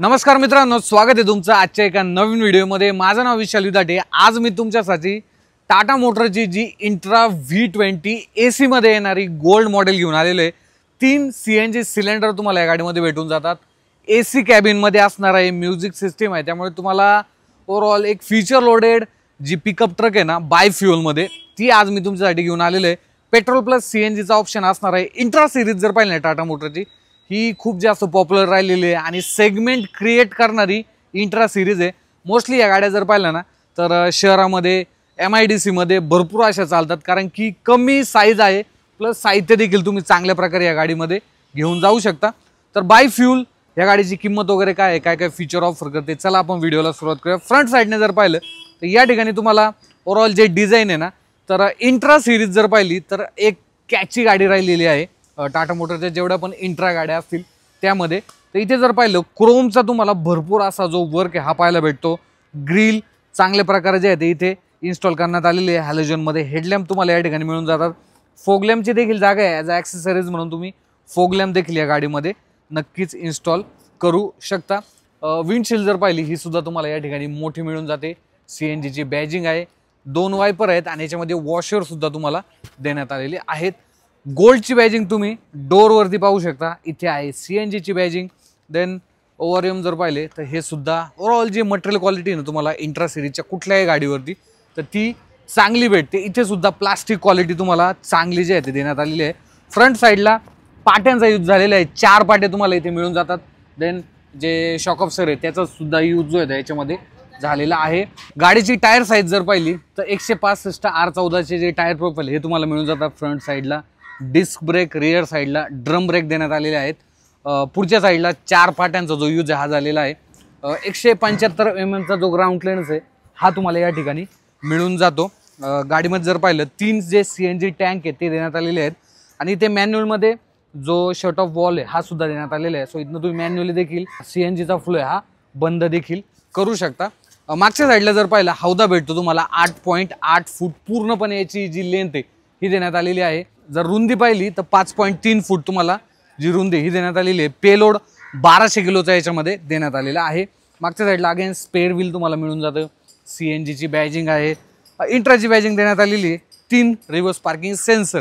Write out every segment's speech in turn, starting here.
नमस्कार मित्रांनो, स्वागत आहे तुमचं आजच्या एका नवीन व्हिडिओमध्ये। माझं नाव विशाल विदाटे। आज मी तुमच्यासाठी टाटा मोटरची जी इंट्रा V20 AC मध्ये येणारी गोल्ड मॉडेल घेऊन आलेलो आहे। 3 CNG सिलेंडर तुम्हाला या गाडीमध्ये भेटून जातात। AC कॅबिन मध्ये असणार आहे, म्युझिक सिस्टीम आहे, त्यामुळे तुम्हाला ओव्हरऑल एक फीचर लोडेड जी पिकअप ट्रक आहे ना बाय फ्युअल मध्ये, ती आज मी तुमच्यासाठी घेऊन आलेलो आहे। पेट्रोल प्लस CNG चा ऑप्शन असणार आहे। इंट्रा सिरीज जर पाहिलं टाटा मोटरची ही खूप जास्त पॉप्युलर राहिलेली आहे आणि सेगमेंट क्रिएट करणारी इंट्रा सिरीज आहे। मोस्टली या गाड्या जर पाहिल्या ना तर शहरामध्ये MIDC मध्ये भरपूर अशा चालतात, कारण की कमी साईज आहे, प्लस साहित्य देखील तुम्ही चांगल्या प्रकारे या गाडीमध्ये घेऊन जाऊ शकता। तर बाय फ्युल या गाडीची किंमत वगैरे काय आहे, काय काय फीचर ऑफर करते, चला आपण व्हिडिओला सुरुवात करूया। फ्रंट साईडने जर पाहिलं तर या ठिकाणी तुम्हाला ओव्हरऑल जे डिझाईन आहे ना, तर इंट्रा सिरीज जर पाहिली तर एक कॅची गाडी राहिलेली आहे टाटा मोटरच्या जेवढ्या पण इंट्रा गाड्या असतील त्यामध्ये। तर इथे जर पाहिलं क्रोमचा तुम्हाला भरपूर असा जो वर्क आहे हा पाहायला भेटतो। ग्रिल चांगल्या प्रकारे जे आहे ते इथे इन्स्टॉल करण्यात आलेली आहे। हॅलोजन मध्ये हेडलॅम्प तुम्हाला या ठिकाणी मिळून जातात। फोगलॅम्पची देखील जागा आहे, ॲज अ ॲक्सेसरीज म्हणून तुम्ही फोगलॅम्प देखील या गाडीमध्ये नक्कीच इन्स्टॉल करू शकता। विंडशील्ड जर पाहिली ही सुद्धा तुम्हाला या ठिकाणी मोठी मिळून जाते। CNG ची बॅजिंग आहे, 2 वायपर आहेत आणि याच्यामध्ये वॉशर सुद्धा तुम्हाला देण्यात आलेले आहेत। गोल्डची बॅजिंग तुम्ही डोअरवरती पाहू शकता, इथे आहे CNG ची बॅजिंग। देन ओव्हरएम जर पाहिले तर हे सुद्धा ओव्हरऑल जी मटेरियल क्वालिटी आहे ना तुम्हाला इंट्रा सिरीजच्या कुठल्याही गाडीवरती तर ती चांगली भेटते। इथे सुद्धा प्लास्टिक क्वालिटी तुम्हाला चांगली जी आहे ते देण्यात आलेली आहे। फ्रंट साईडला पाट्यांचा यूज झालेला आहे, 4 पाटे तुम्हाला इथे मिळून जातात। देन जे शॉक ऑब्झर्वर आहे त्याचा सुद्धा यूज जो आहे याच्यामध्ये झालेला आहे। गाडीची टायर साईज जर पाहिली तर 165 R14 जे टायर प्रोफाइल हे तुम्हाला मिळून जातात। फ्रंट साईडला डिस्क ब्रेक, रिअर साईडला ड्रम ब्रेक देण्यात आलेले आहेत। पुढच्या साईडला 4 पाट्यांचा जो यूज हा झालेला आहे। 175 mm चा जो ग्राउंड क्लिअरन्स आहे हा तुम्हाला या ठिकाणी मिळून जातो। गाडीमध्ये जर पाहिलं 3 जे CNG टँक आहेत ते देण्यात आलेले आहेत आणि इथे मॅन्युअलमध्ये जो शट ऑफ वॉल आहे हा सुद्धा देण्यात आलेला आहे। सो इथनं तुम्ही मॅन्युअली देखील CNG चा फ्लो आहे हा बंद देखील करू शकता। मागच्या साईडला जर पाहिलं हौदा भेटतो तुम्हाला 8.8 फूट पूर्णपणे याची जी लेंथ आहे ही देण्यात आलेली आहे। जर रुंदी पाहिली तर 5.3 फूट तुम्हाला जी रुंदी ही देण्यात आलेली आहे। पेलोड 1200 किलोचा याच्यामध्ये देण्यात आलेला आहे। मागच्या साईडला अगेन स्पेअर व्हील तुम्हाला मिळून जातं। CNG ची बॅजिंग आहे, इंट्राची बॅजिंग देण्यात आलेली आहे। 3 रिव्हर्स पार्किंग सेन्सर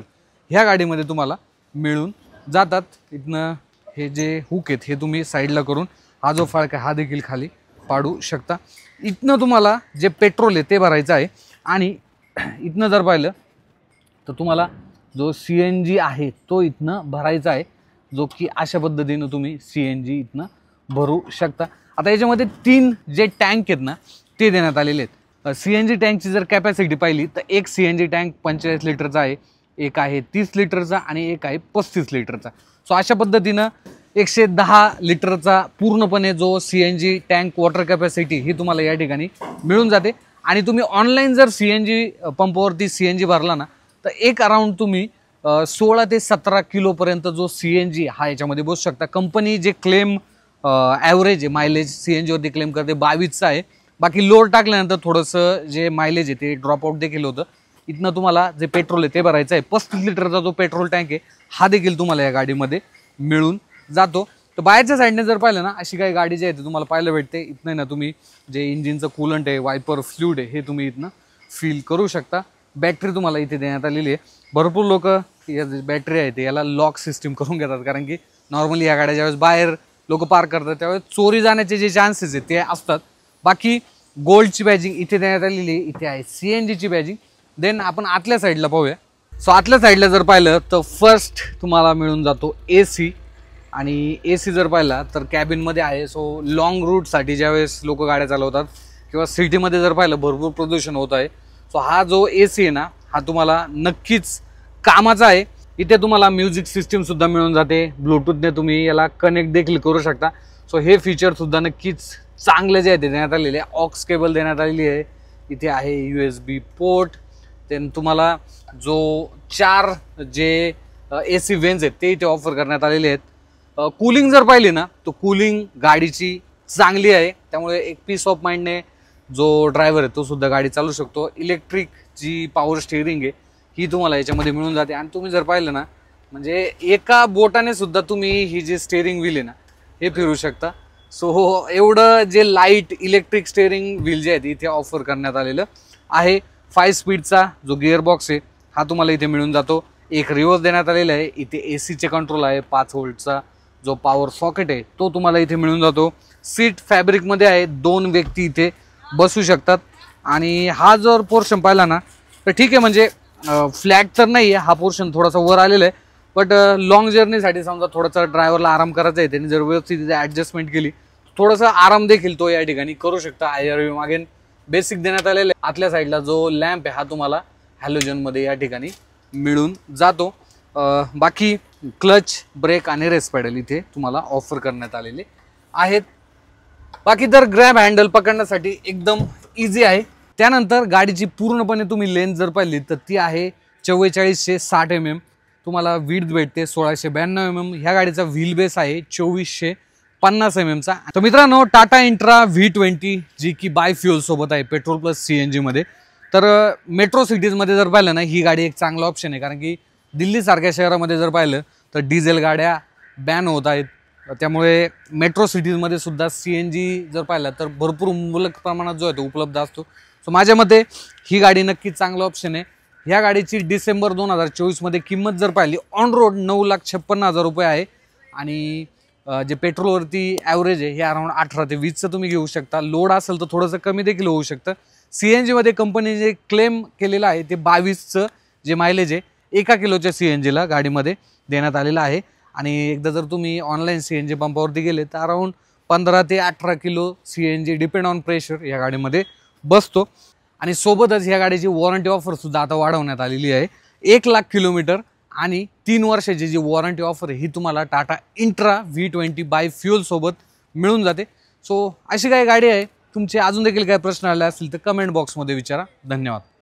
ह्या गाडीमध्ये तुम्हाला मिळून जातात। इथनं हे जे हुक आहेत हे तुम्ही साईडला करून हा जो फळक आहे हा देखील खाली पाडू शकता। इथनं तुम्हाला जे पेट्रोल आहे ते भरायचं आहे आणि इथनं जर पाहिलं तर तुम्हाला जो CNG आहे तो इथनं भरायचा आहे, जो की अशा पद्धतीनं तुम्ही CNG इथनं भरू शकता। आता याच्यामध्ये 3 जे टँक आहेत ना ते देण्यात आलेले आहेत। CNG टँकची जर कॅपॅसिटी पाहिली तर एक CNG टँक 45 लिटरचा आहे, एक आहे 30 लिटरचा आणि एक आहे 35 लिटरचा। सो अशा पद्धतीनं 110 लिटरचा पूर्णपणे जो CNG टँक वॉटर कॅपॅसिटी ही तुम्हाला या ठिकाणी मिळून जाते। आणि तुम्ही ऑनलाईन जर CNG पंपावरती CNG भरला ना तर एक अराउंड तुम्ही 16 ते 17 किलोपर्यंत जो CNG हा याच्यामध्ये बसू शकता। कंपनी जे क्लेम ॲव्हरेज आहे मायलेज CNG वरती क्लेम करते 22चा आहे। बाकी लोड टाकल्यानंतर थोडंसं जे मायलेज आहे ते ड्रॉपआउट देखील होतं। इथनं तुम्हाला जे पेट्रोल आहे ते भरायचं आहे। 35 लिटरचा जो पेट्रोल टँक आहे हा देखील तुम्हाला या गाडीमध्ये मिळून जातो। तर बाहेरच्या साईडने जर पाहिलं ना अशी काही गाडी जी आहे ती तुम्हाला पाहायला भेटते। इथनं ना तुम्ही जे इंजिनचं कूलंट आहे, वायपर फ्लुइड आहे हे तुम्ही इथनं फील करू शकता। बॅटरी तुम्हाला इथे देण्यात आलेली आहे। भरपूर लोक या बॅटरी आहे ते याला लॉक सिस्टीम करून घेतात, कारण की नॉर्मली या गाड्या ज्यावेळेस बाहेर लोक पार्क करतात त्यावेळेस चोरी जाण्याचे जे चान्सेस आहेत ते असतात। बाकी गोल्डची बॅजिंग इथे देण्यात आलेली आहे, इथे आहे CNG ची बॅजिंग। देन आपण आतल्या साईडला पाहूया। सो आतल्या साईडला जर पाहिलं तर फर्स्ट तुम्हाला मिळून जातो AC आणि AC जर पाहिला तर कॅबिनमध्ये आहे। सो लॉंग रूटसाठी ज्यावेळेस लोक गाड्या चालवतात किंवा सिटीमध्ये जर पाहिलं भरपूर प्रदूषण होत आहे, सो हा जो AC आहे ना हा तुम्हाला नक्कीच कामाचा आहे। इथे तुम्हाला म्युझिक सिस्टीम सुद्धा मिळून जाते, ब्लूटूथने तुम्ही याला कनेक्ट देखील करू शकता। सो हे फीचर सुद्धा नक्कीच चांगले जे आहे ते देण्यात आलेले आहे। ऑक्स केबल देण्यात आलेली आहे, इथे आहे USB पोर्ट। देन तुम्हाला जो 4 जे AC वेन्स आहेत ते इथे ऑफर करण्यात आलेले आहेत। कूलिंग जर पाहिली ना तो कूलिंग गाडीची चांगली आहे, त्यामुळे एक पीस ऑफ माइंडने जो ड्रायव्हर आहे तो सुद्धा गाडी चालू शकतो। इलेक्ट्रिक जी पॉवर स्टीअरिंग आहे ही तुम्हाला याच्यामध्ये मिळून जाते आणि तुम्ही जर पाहिलं ना म्हणजे एका बोटाने सुद्धा तुम्ही ही जी स्टीअरिंग व्हील आहे ना हे फिरू शकता। सो एवढं जे लाईट इलेक्ट्रिक स्टेअरिंग व्हील जे आहेत इथे ऑफर करण्यात आलेलं आहे. 5 स्पीडचा जो गिअरबॉक्स आहे हा तुम्हाला इथे मिळून जातो. एक रिव्हर्स देण्यात आलेला आहे. इथे एसीचे कंट्रोल आहे. 5 व्होल्टचा जो पॉवर सॉकेट आहे तो तुम्हाला इथे मिळून जातो. सीट फॅब्रिकमध्ये आहे. 2 व्यक्ती इथे बसू शकतात. आणि हा जर पोर्शन पाहिला ना तर ठीक आहे, म्हणजे फ्लॅट तर नाही आहे, हा पोर्शन थोडासा वर आलेला आहे. बट लॉंग जर्नीसाठी समजा थोडासा ड्रायव्हरला आराम करायचा आहे, त्यांनी जर व्यवस्थित ॲडजस्टमेंट केली थोडासा आराम देखील तो या ठिकाणी करू शकता. IRV मागेन बेसिक देण्यात आलेलं आहे. आतल्या साईडला जो लॅम्प आहे हा तुम्हाला हॅलोजनमध्ये या ठिकाणी मिळून जातो. बाकी क्लच, ब्रेक आणि रेस पॅडल इथे तुम्हाला ऑफर करण्यात आलेले आहेत. बाकी तर ग्रॅब हँडल पकडण्यासाठी एकदम इझी आहे. त्यानंतर गाडीची पूर्णपणे तुम्ही लेंथ जर पाहिली तर ती आहे 4460 mm. तुम्हाला विड्थ भेटते 1692 mm. ह्या गाडीचा व्हील बेस आहे 2450 mm चा. तर मित्रांनो, टाटा इंट्रा V20 जी की बाय फ्युअल सोबत आहे, पेट्रोल प्लस CNG मध्ये. तर मेट्रो सिटीजमध्ये जर पाहिलं ना ही गाडी एक चांगला ऑप्शन आहे, कारण की दिल्लीसारख्या शहरामध्ये जर पाहिलं तर डिझेल गाड्या बॅन होत आहेत. त्यामुळे मेट्रो सिटीजमध्ये सुद्धा CNG जर पाहिलं तर भरपूर मुबलक प्रमाणात जो आहे तो उपलब्ध असतो. सो माझ्या मते ही गाडी नक्कीच चांगला ऑप्शन आहे. ह्या गाडीची डिसेंबर 2024 मध्ये किंमत जर पाहिली ऑन रोड 9,56,000 रुपये आहे. आणि जे पेट्रोलवरती ॲव्हरेज आहे हे अराउंड 18 ते 20चं तुम्ही घेऊ शकता. लोड असेल तर थोडंसं कमी देखील होऊ शकतं. CNG मध्ये कंपनी जे क्लेम केलेलं आहे ते 22चं जे मायलेज आहे 1 किलोच्या CNG ला गाडीमध्ये देण्यात आलेलं आहे. आणि एकदा जर तुम्ही ऑनलाईन CNG पंपावरती गेले तर अराउंड 15 ते 18 kilo CNG depend on pressure या गाडीमध्ये बसतो. आणि सोबतच ह्या गाडीची वॉरंटी ऑफर सुद्धा आता वाढवण्यात आलेली आहे. 1,00,000 किलोमीटर आणि 3 वर्षाची जी वॉरंटी ऑफर आहे ही तुम्हाला Tata intra V20 bye fuel सोबत मिळून जाते. सो अशी काही गाडी आहे. तुमचे अजून देखील काही प्रश्न आले असतील तर कमेंट बॉक्समध्ये विचारा. धन्यवाद.